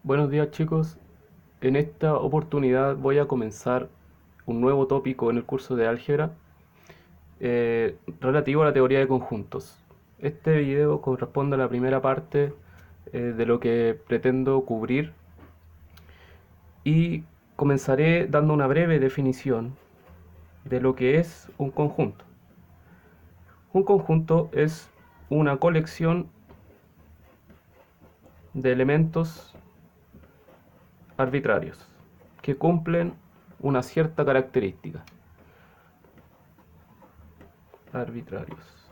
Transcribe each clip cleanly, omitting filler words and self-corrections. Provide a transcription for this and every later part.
Buenos días chicos, en esta oportunidad voy a comenzar un nuevo tópico en el curso de álgebra relativo a la teoría de conjuntos. Este video corresponde a la primera parte de lo que pretendo cubrir y comenzaré dando una breve definición de lo que es un conjunto. Un conjunto es una colección de elementos arbitrarios que cumplen una cierta característica. Arbitrarios.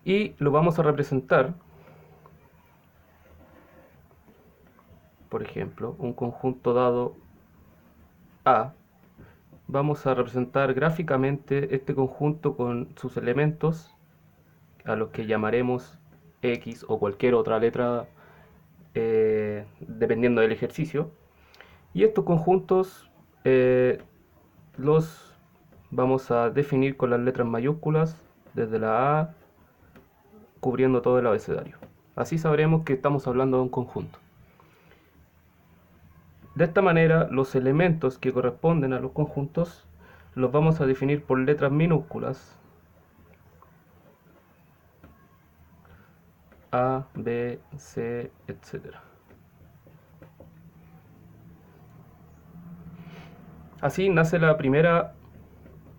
Y lo vamos a representar, por ejemplo, un conjunto dado A. Vamos a representar gráficamente este conjunto con sus elementos, a los que llamaremos X o cualquier otra letra dependiendo del ejercicio. Y estos conjuntos los vamos a definir con las letras mayúsculas desde la A, cubriendo todo el abecedario. Así sabremos que estamos hablando de un conjunto. De esta manera, los elementos que corresponden a los conjuntos los vamos a definir por letras minúsculas A, B, C, etc. Así nace la primera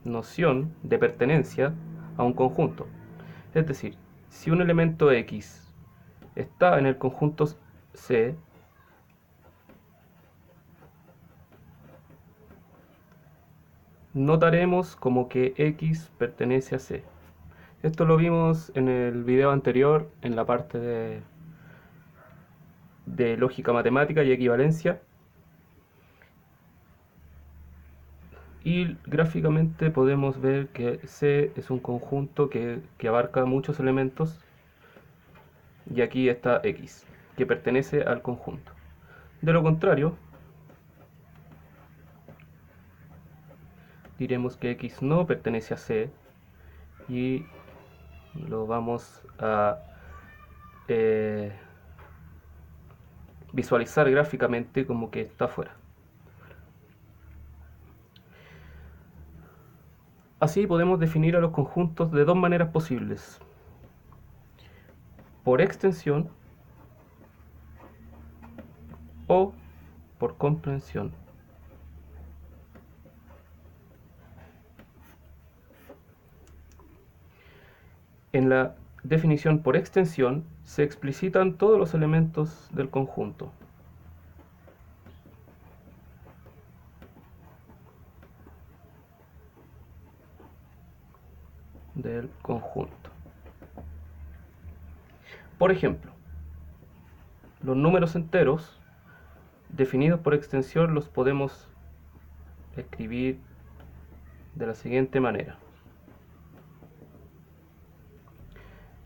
noción de pertenencia a un conjunto. Es decir, si un elemento X está en el conjunto C, notaremos como que X pertenece a C. Esto lo vimos en el video anterior, en la parte de lógica matemática y equivalencia. Y gráficamente podemos ver que C es un conjunto que abarca muchos elementos, y aquí está X, que pertenece al conjunto. De lo contrario, diremos que X no pertenece a C y lo vamos a eh, visualizar gráficamente como que está fuera. Así podemos definir a los conjuntos de dos maneras posibles: por extensión o por comprensión. En la definición por extensión se explicitan todos los elementos del conjunto. Por ejemplo, los números enteros definidos por extensión los podemos escribir de la siguiente manera.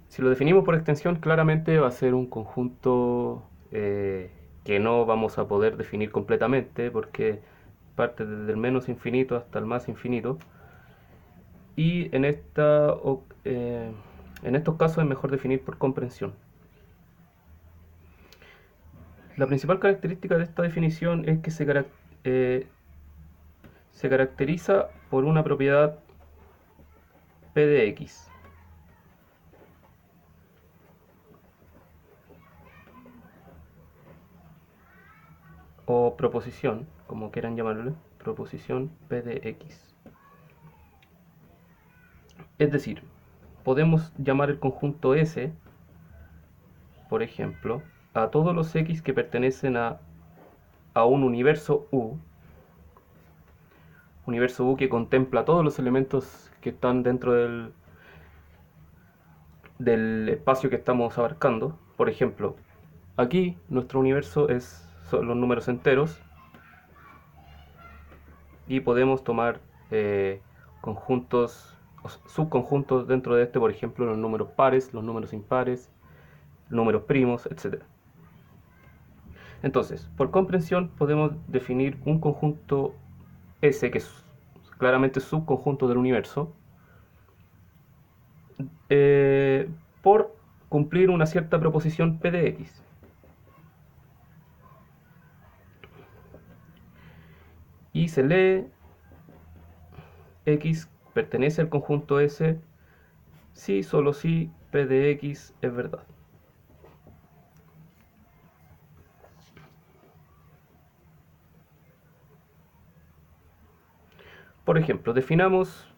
Si lo definimos por extensión, claramente va a ser un conjunto que no vamos a poder definir completamente, porque parte desde el menos infinito hasta el más infinito. Y en estos casos es mejor definir por comprensión. La principal característica de esta definición es que se caracteriza por una propiedad P de X. O proposición, como quieran llamarlo, proposición P de X. Es decir, podemos llamar el conjunto S, por ejemplo, a todos los X que pertenecen a un universo U que contempla todos los elementos que están dentro del espacio que estamos abarcando. Por ejemplo, aquí nuestro universo son los números enteros, y podemos tomar conjuntos o subconjuntos dentro de este, por ejemplo, los números pares, los números impares, números primos, etc. Entonces, por comprensión podemos definir un conjunto S, que es claramente subconjunto del universo, por cumplir una cierta proposición P de X. Y se lee X pertenece al conjunto S si solo si P de X es verdad. Por ejemplo, definamos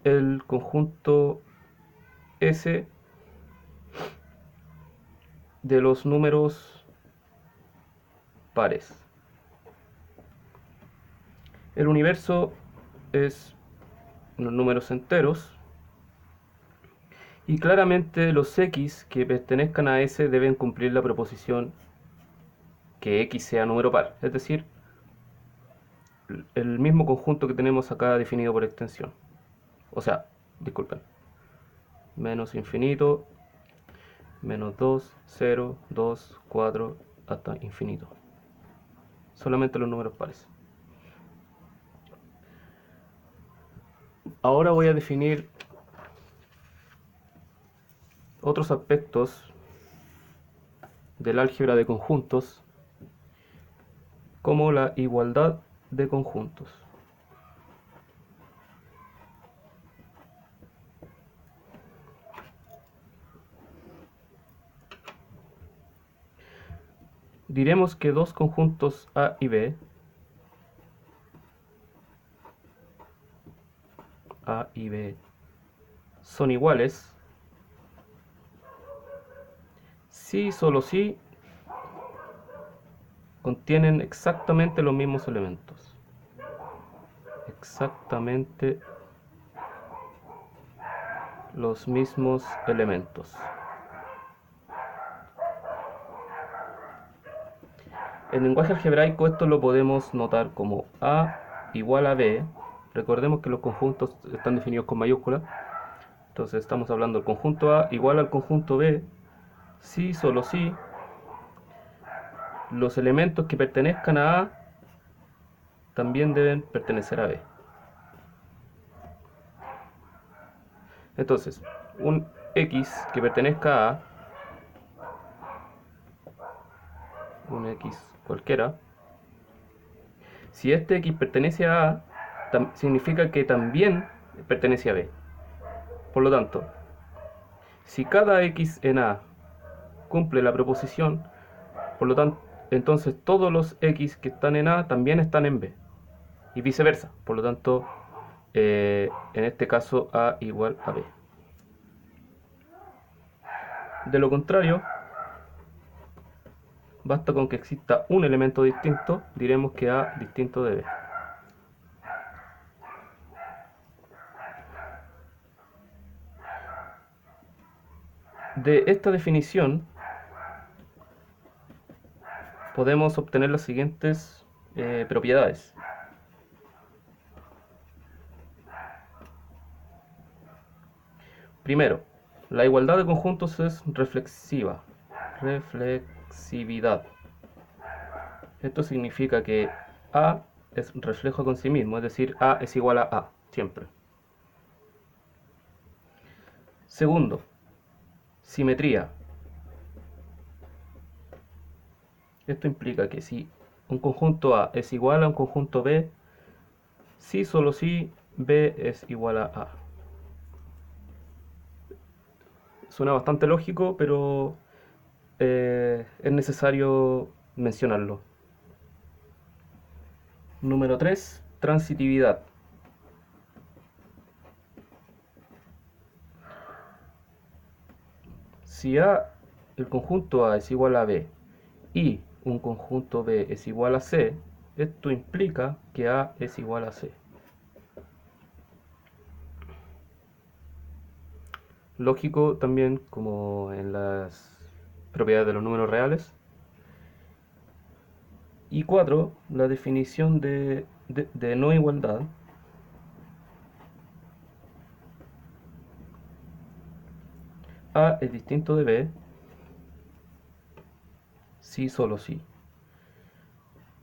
el conjunto S de los números pares. El universo es los números enteros y claramente los X que pertenezcan a S deben cumplir la proposición que X sea número par, es decir, el mismo conjunto que tenemos acá definido por extensión. O sea, disculpen, menos infinito, menos 2, 0, 2, 4, hasta infinito. Solamente los números pares. Ahora voy a definir otros aspectos del álgebra de conjuntos, como la igualdad de conjuntos. Diremos que dos conjuntos A y B son iguales si solo si contienen exactamente los mismos elementos. Exactamente los mismos elementos. En lenguaje algebraico esto lo podemos notar como A igual a B. Recordemos que los conjuntos están definidos con mayúsculas. Entonces estamos hablando del conjunto A igual al conjunto B si solo si los elementos que pertenezcan a A también deben pertenecer a B. Entonces, un X que pertenezca a un X cualquiera, si este X pertenece a A, significa que también pertenece a B. Por lo tanto, si cada X en A cumple la proposición, por lo tanto, entonces todos los X que están en A también están en B. Y viceversa. Por lo tanto, en este caso A igual a B. De lo contrario, basta con que exista un elemento distinto, diremos que A distinto de B. De esta definición podemos obtener las siguientes propiedades. Primero, la igualdad de conjuntos es reflexiva. Reflexividad. Esto significa que A es reflejo con sí mismo, es decir, A es igual a A, siempre. Segundo, simetría. Esto implica que si un conjunto A es igual a un conjunto B, si solo si B es igual a A. Suena bastante lógico, pero es necesario mencionarlo. Número 3, transitividad. Si A, el conjunto A es igual a B y un conjunto B es igual a C, esto implica que A es igual a C. Lógico también, como en las propiedades de los números reales. Y 4, la definición de no igualdad. A es distinto de B si solo si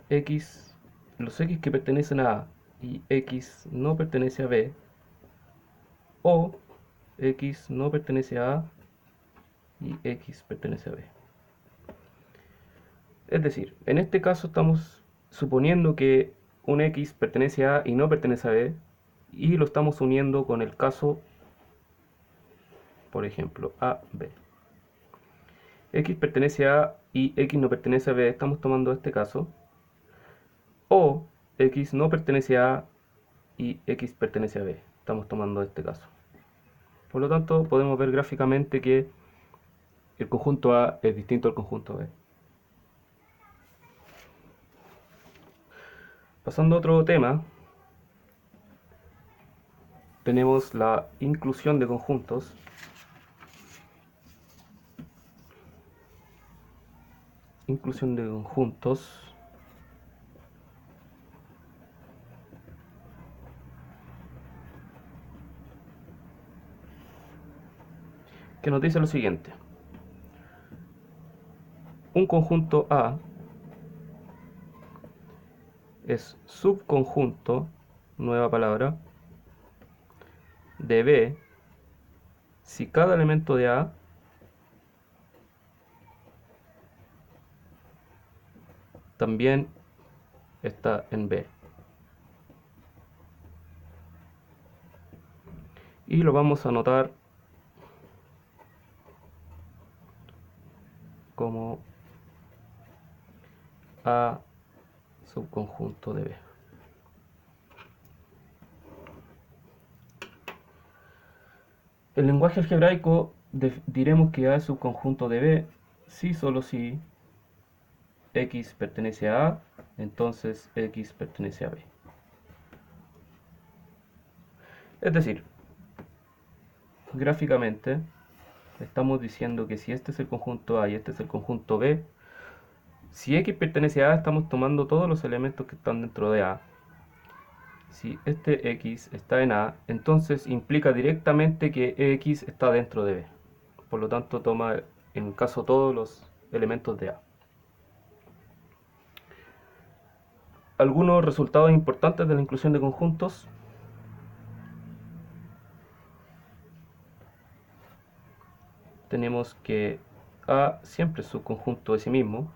X, los X que pertenecen a A y X no pertenece a B, o X no pertenece a A y X pertenece a B. Es decir, en este caso estamos suponiendo que un X pertenece a y no pertenece a B, y lo estamos uniendo con el caso, por ejemplo, A, B. X pertenece a y X no pertenece a B, estamos tomando este caso. O X no pertenece a y X pertenece a B, estamos tomando este caso. Por lo tanto, podemos ver gráficamente que el conjunto A es distinto al conjunto B. Pasando a otro tema, tenemos la inclusión de conjuntos. Inclusión de conjuntos. Que nos dice lo siguiente. Un conjunto A es subconjunto, nueva palabra, de B si cada elemento de A también está en B. Y lo vamos a anotar como A subconjunto de B. En lenguaje algebraico diremos que A es subconjunto de B si solo si X pertenece a A, entonces X pertenece a B. Es decir, gráficamente estamos diciendo que si este es el conjunto A y este es el conjunto B, si X pertenece a A, estamos tomando todos los elementos que están dentro de A. Si este X está en A, entonces implica directamente que X está dentro de B. Por lo tanto, toma en caso todos los elementos de A. Algunos resultados importantes de la inclusión de conjuntos. Tenemos que A siempre es subconjunto de sí mismo.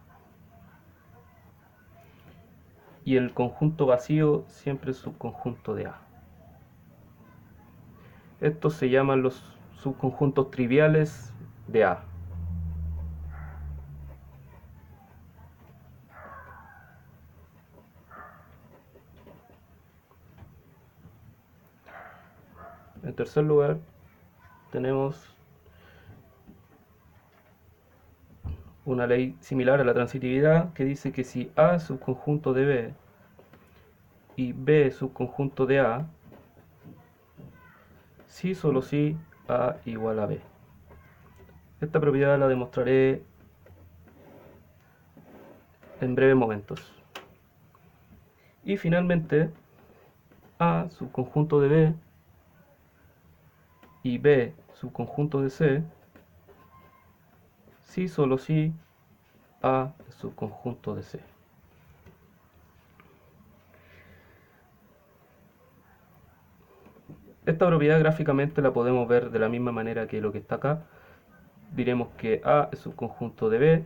Y el conjunto vacío siempre es subconjunto de A. Estos se llaman los subconjuntos triviales de A. En tercer lugar, tenemos una ley similar a la transitividad que dice que si A es subconjunto de B y B es subconjunto de A, si solo si A igual a B. Esta propiedad la demostraré en breves momentos. Y finalmente, A subconjunto de B y B subconjunto de C, si solo si A es subconjunto de C. Esta propiedad gráficamente la podemos ver de la misma manera que lo que está acá. Diremos que A es subconjunto de B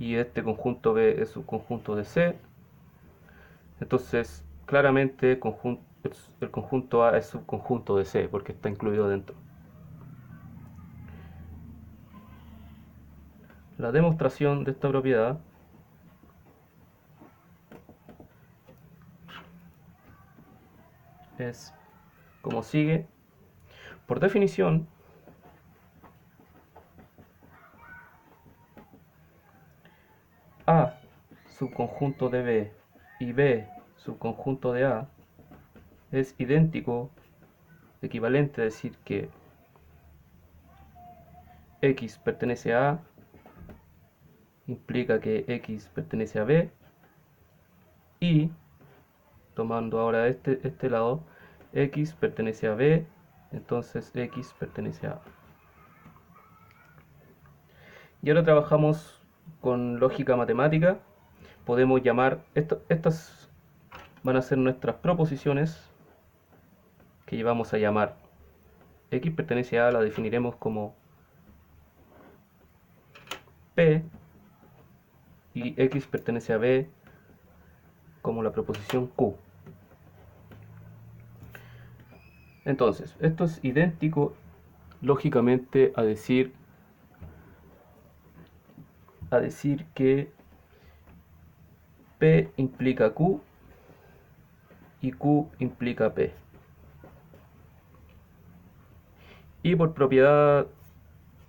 y este conjunto B es subconjunto de C. Entonces, claramente el conjunto A es subconjunto de C porque está incluido dentro. La demostración de esta propiedad es como sigue. Por definición, A subconjunto de B y B subconjunto de A es idéntico, equivalente a decir que X pertenece a A implica que X pertenece a B y, tomando ahora este lado, X pertenece a B, entonces X pertenece a A. Y ahora trabajamos con lógica matemática. Podemos llamar, estas van a ser nuestras proposiciones que llevamos a llamar. X pertenece a A, la definiremos como P y X pertenece a B como la proposición Q. Entonces, esto es idéntico lógicamente a decir que P implica Q y Q implica P. Y por propiedad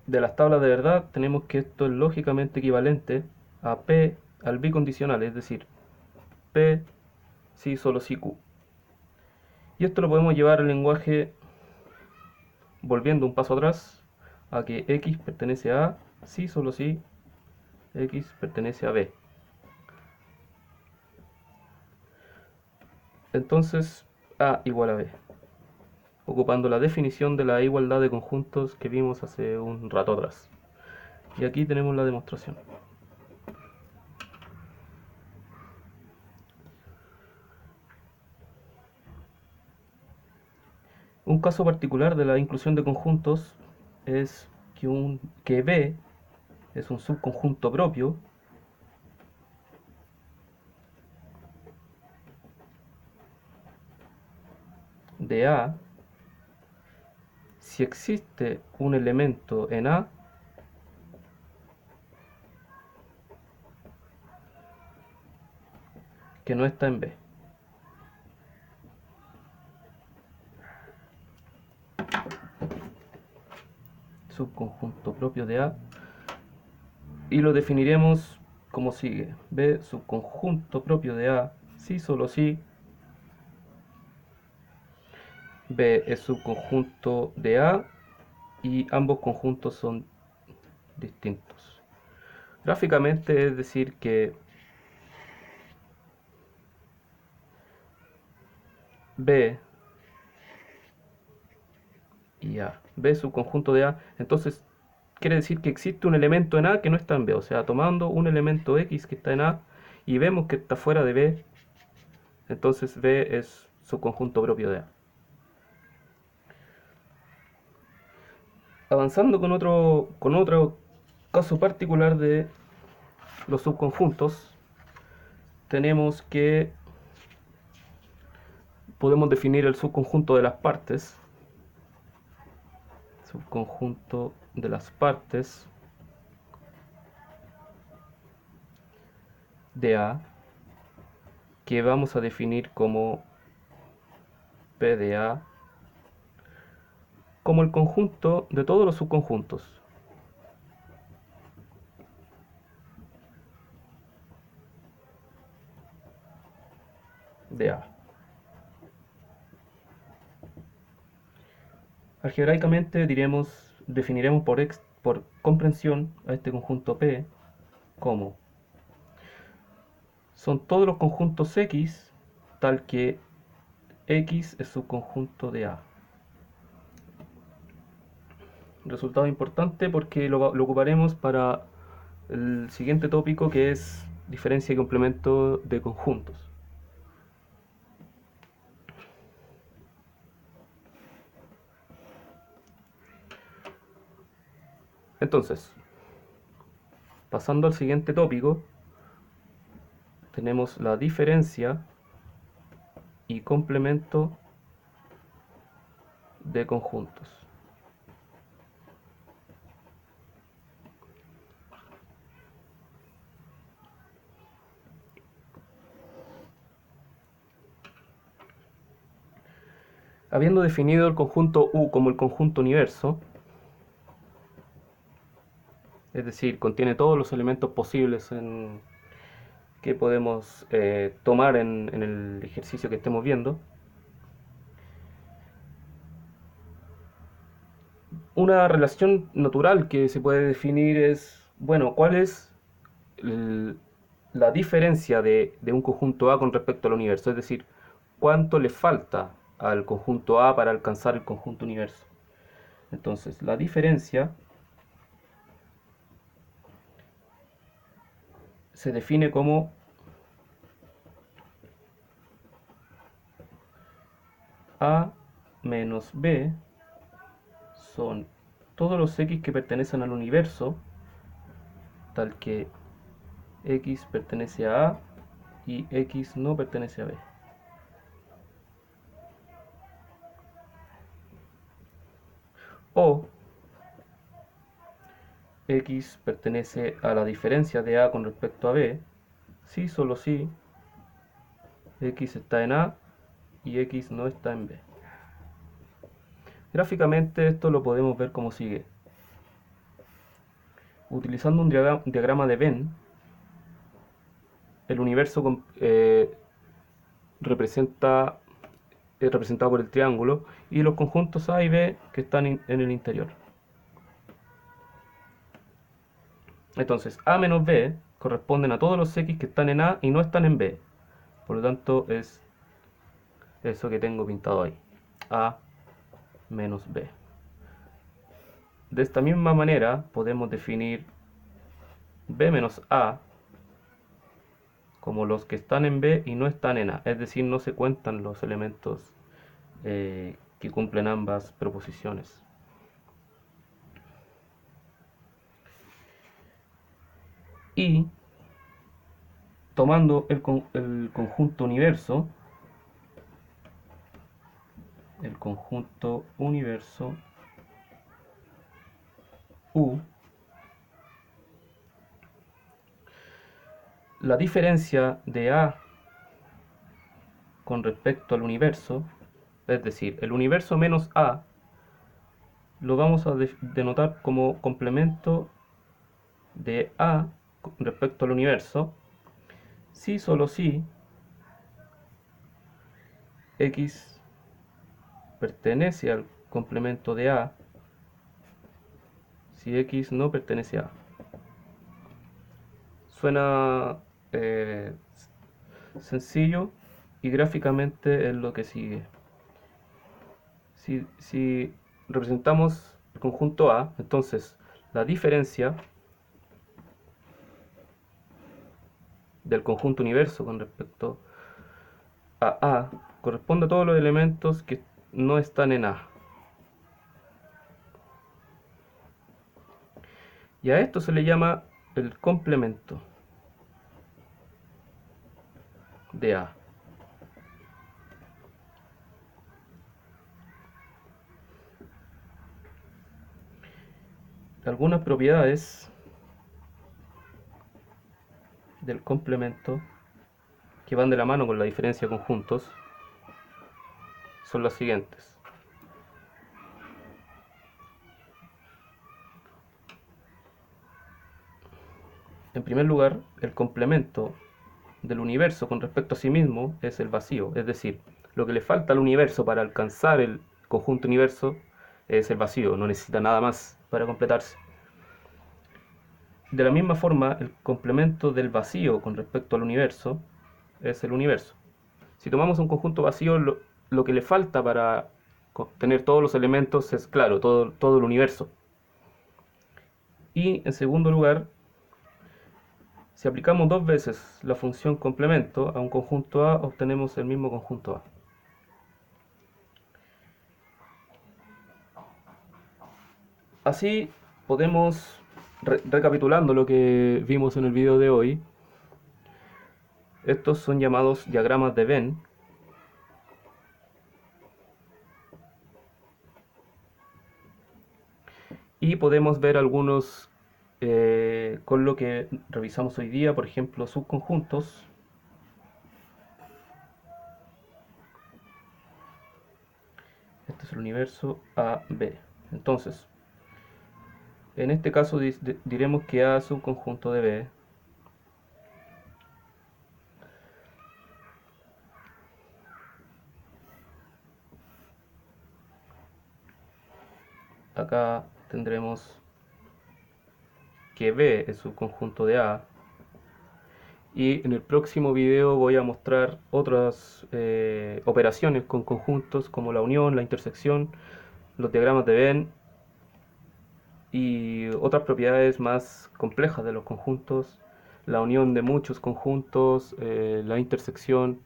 de las tablas de verdad tenemos que esto es lógicamente equivalente a P al bicondicional, es decir, P si solo si Q. Y esto lo podemos llevar al lenguaje volviendo un paso atrás a que X pertenece a A si solo si X pertenece a B. Entonces A igual a B, ocupando la definición de la igualdad de conjuntos que vimos hace un rato atrás. Y aquí tenemos la demostración. Un caso particular de la inclusión de conjuntos es que B es un subconjunto propio de A si existe un elemento en A que no está en B. Subconjunto propio de A, y lo definiremos como sigue: B subconjunto propio de A si solo si B es subconjunto de A y ambos conjuntos son distintos. Gráficamente es decir que B y A, B subconjunto de A, entonces quiere decir que existe un elemento en A que no está en B, o sea, tomando un elemento X que está en A y vemos que está fuera de B, entonces B es subconjunto propio de A. Avanzando con otro caso particular de los subconjuntos, tenemos que podemos definir el subconjunto de las partes. Subconjunto de las partes de A, que vamos a definir como P de A, como el conjunto de todos los subconjuntos de A. Algebraicamente definiremos por comprensión a este conjunto P como son todos los conjuntos X tal que X es subconjunto de A. Resultado importante porque lo ocuparemos para el siguiente tópico, que es diferencia y complemento de conjuntos. Entonces, pasando al siguiente tópico, tenemos la diferencia y complemento de conjuntos. Habiendo definido el conjunto U como el conjunto universo, es decir, contiene todos los elementos posibles que podemos tomar en el ejercicio que estemos viendo, una relación natural que se puede definir es, bueno, ¿cuál es la diferencia de un conjunto A con respecto al universo? Es decir, ¿cuánto le falta al conjunto A para alcanzar el conjunto universo? Entonces, la diferencia se define como A menos B son todos los X que pertenecen al universo tal que X pertenece a A y X no pertenece a B. O X pertenece a la diferencia de A con respecto a B, si solo si X está en A y X no está en B. Gráficamente esto lo podemos ver como sigue. Utilizando un diagrama de Venn, el universo representa, es representado por el triángulo y los conjuntos A y B que están en el interior. Entonces A menos B corresponden a todos los X que están en A y no están en B. Por lo tanto es eso que tengo pintado ahí. A menos B. De esta misma manera podemos definir B menos A como los que están en B y no están en A. Es decir, no se cuentan los elementos que cumplen ambas proposiciones. Y tomando el conjunto universo, U, la diferencia de A con respecto al universo, es decir, el universo menos A, lo vamos a denotar como complemento de A respecto al universo, si solo si X pertenece al complemento de A, si X no pertenece a A. Suena sencillo y gráficamente es lo que sigue. Si representamos el conjunto A, entonces la diferencia del conjunto universo con respecto a corresponde a todos los elementos que no están en A. Y a esto se le llama el complemento de A. Algunas propiedades del complemento que van de la mano con la diferencia de conjuntos son las siguientes. En primer lugar, el complemento del universo con respecto a sí mismo es el vacío, es decir, lo que le falta al universo para alcanzar el conjunto universo es el vacío, no necesita nada más para completarse. De la misma forma, el complemento del vacío con respecto al universo es el universo. Si tomamos un conjunto vacío, lo que le falta para tener todos los elementos es, claro, todo el universo. Y en segundo lugar, si aplicamos dos veces la función complemento a un conjunto A, obtenemos el mismo conjunto A. Así podemos, recapitulando lo que vimos en el video de hoy, estos son llamados diagramas de Venn. Y podemos ver algunos con lo que revisamos hoy día, por ejemplo, subconjuntos. Este es el universo A, B. Entonces, en este caso diremos que A es un conjunto de B. Acá tendremos que B es un conjunto de A. Y en el próximo video voy a mostrar otras operaciones con conjuntos como la unión, la intersección, los diagramas de Venn y otras propiedades más complejas de los conjuntos, la unión de muchos conjuntos, la intersección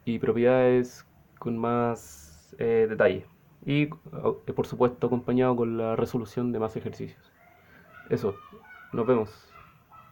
y propiedades con más detalle. Y por supuesto acompañado con la resolución de más ejercicios. Eso, nos vemos.